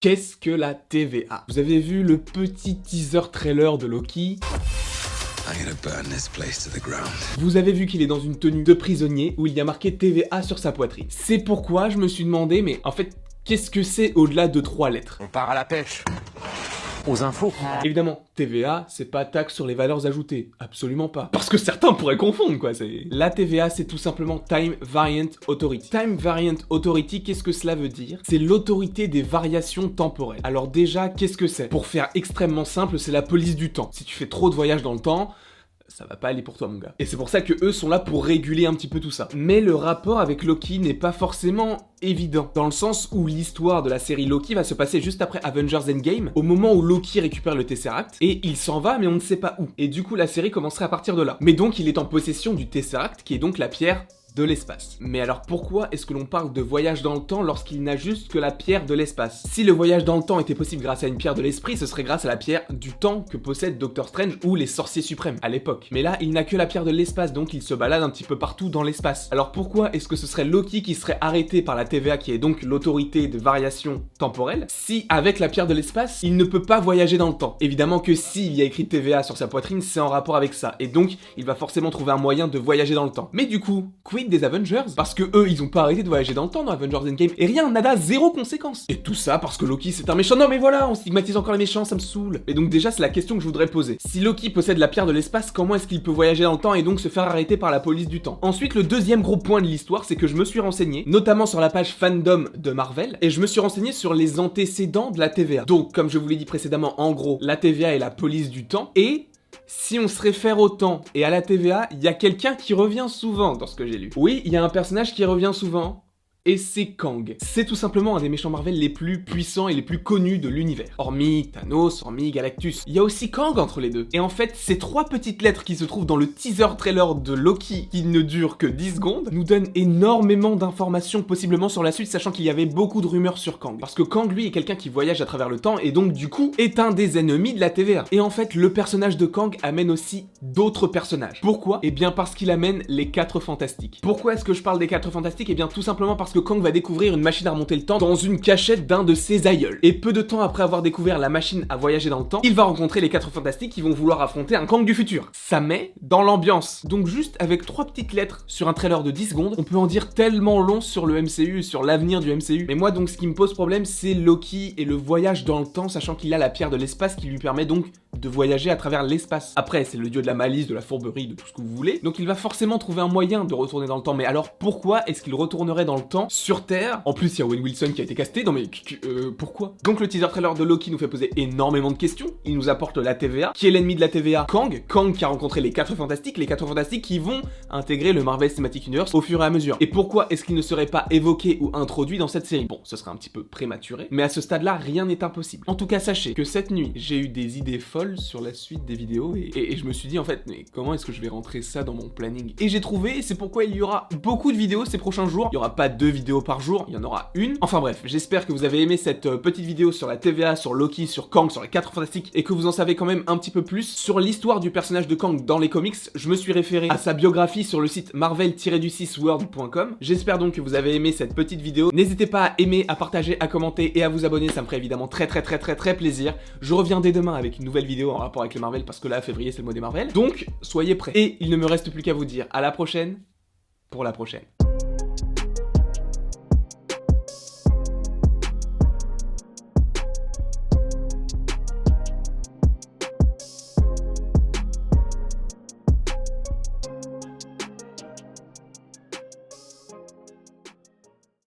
Qu'est-ce que la TVA? Vous avez vu le petit teaser trailer de Loki? Vous avez vu qu'il est dans une tenue de prisonnier où il y a marqué TVA sur sa poitrine. C'est pourquoi je me suis demandé, mais en fait, qu'est-ce que c'est au-delà de 3 lettres? On part à la pêche. Aux infos. Évidemment, TVA, c'est pas taxe sur les valeurs ajoutées. Absolument pas. Parce que certains pourraient confondre, quoi. La TVA, c'est tout simplement Time Variant Authority. Time Variant Authority, qu'est-ce que cela veut dire? C'est l'autorité des variations temporelles. Alors déjà, qu'est-ce que c'est? Pour faire extrêmement simple, c'est la police du temps. Si tu fais trop de voyages dans le temps, ça va pas aller pour toi, mon gars. Et c'est pour ça que eux sont là pour réguler un petit peu tout ça. Mais le rapport avec Loki n'est pas forcément évident, dans le sens où l'histoire de la série Loki va se passer juste après Avengers Endgame, au moment où Loki récupère le Tesseract, et il s'en va, mais on ne sait pas où. Et du coup, la série commencerait à partir de là. Mais donc, il est en possession du Tesseract, qui est donc la pierre de l'espace. Mais alors pourquoi est-ce que l'on parle de voyage dans le temps lorsqu'il n'a juste que la pierre de l'espace? Si le voyage dans le temps était possible grâce à une pierre de l'esprit, ce serait grâce à la pierre du temps que possède Doctor Strange ou les sorciers suprêmes à l'époque. Mais là, il n'a que la pierre de l'espace, donc il se balade un petit peu partout dans l'espace. Alors pourquoi est-ce que ce serait Loki qui serait arrêté par la TVA, qui est donc l'autorité de variation temporelle, si avec la pierre de l'espace, il ne peut pas voyager dans le temps? Évidemment que s'il y a écrit TVA sur sa poitrine, c'est en rapport avec ça, et donc il va forcément trouver un moyen de voyager dans le temps. Mais du coup, quid des Avengers? Parce que eux, ils ont pas arrêté de voyager dans le temps dans Avengers Endgame, et rien, nada, zéro conséquence. Et tout ça parce que Loki c'est un méchant. Non mais voilà, on stigmatise encore les méchants, ça me saoule. Et donc déjà, c'est la question que je voudrais poser. Si Loki possède la pierre de l'espace, comment est-ce qu'il peut voyager dans le temps et donc se faire arrêter par la police du temps? Ensuite, le deuxième gros point de l'histoire, c'est que je me suis renseigné, notamment sur la page fandom de Marvel, et je me suis renseigné sur les antécédents de la TVA. Donc, comme je vous l'ai dit précédemment, en gros, la TVA est la police du temps, et si on se réfère au temps et à la TVA, il y a quelqu'un qui revient souvent dans ce que j'ai lu. Oui, il y a un personnage qui revient souvent, et c'est Kang. C'est tout simplement un des méchants Marvel les plus puissants et les plus connus de l'univers. Hormis Thanos, hormis Galactus. Il y a aussi Kang entre les deux. Et en fait, ces 3 petites lettres qui se trouvent dans le teaser trailer de Loki, qui ne dure que 10 secondes, nous donnent énormément d'informations possiblement sur la suite, sachant qu'il y avait beaucoup de rumeurs sur Kang. Parce que Kang, lui, est quelqu'un qui voyage à travers le temps, et donc du coup, est un des ennemis de la TVA. Et en fait, le personnage de Kang amène aussi d'autres personnages. Pourquoi? Eh bien parce qu'il amène les 4 Fantastiques. Pourquoi est-ce que je parle des 4 Fantastiques? Eh bien tout simplement parce que Kang va découvrir une machine à remonter le temps dans une cachette d'un de ses aïeuls. Et peu de temps après avoir découvert la machine à voyager dans le temps, il va rencontrer les 4 Fantastiques qui vont vouloir affronter un Kang du futur. Ça met dans l'ambiance. Donc juste avec 3 petites lettres sur un trailer de 10 secondes, on peut en dire tellement long sur le MCU, sur l'avenir du MCU. Mais moi donc ce qui me pose problème, c'est Loki et le voyage dans le temps, sachant qu'il a la pierre de l'espace qui lui permet donc de voyager à travers l'espace. Après, c'est le dieu de la malice, de la fourberie, de tout ce que vous voulez. Donc il va forcément trouver un moyen de retourner dans le temps. Mais alors pourquoi est-ce qu'il retournerait dans le temps sur Terre? En plus, il y a Owen Wilson qui a été casté. Non mais pourquoi? Donc le teaser trailer de Loki nous fait poser énormément de questions. Il nous apporte la TVA. Qui est l'ennemi de la TVA? Kang. Kang qui a rencontré les 4 Fantastiques. Les 4 Fantastiques qui vont intégrer le Marvel Cinematic Universe au fur et à mesure. Et pourquoi est-ce qu'il ne serait pas évoqué ou introduit dans cette série? Bon, ce serait un petit peu prématuré. Mais à ce stade-là, rien n'est impossible. En tout cas, sachez que cette nuit, j'ai eu des idées folles sur la suite des vidéos et je me suis dit en fait, mais comment est-ce que je vais rentrer ça dans mon planning? Et j'ai trouvé, c'est pourquoi il y aura beaucoup de vidéos ces prochains jours. Il y aura pas 2 vidéos par jour, il y en aura une. Enfin bref, j'espère que vous avez aimé cette petite vidéo sur la TVA, sur Loki, sur Kang, sur les 4 Fantastiques, et que vous en savez quand même un petit peu plus sur l'histoire du personnage de Kang dans les comics. Je me suis référé à sa biographie sur le site marvel-du6world.com. J'espère donc que vous avez aimé cette petite vidéo. N'hésitez pas à aimer, à partager, à commenter et à vous abonner, ça me ferait évidemment très plaisir. Je reviens dès demain avec une nouvelle vidéo en rapport avec le Marvel, parce que là, février, c'est le mois des Marvel. Donc, soyez prêts. Et il ne me reste plus qu'à vous dire à la prochaine pour la prochaine.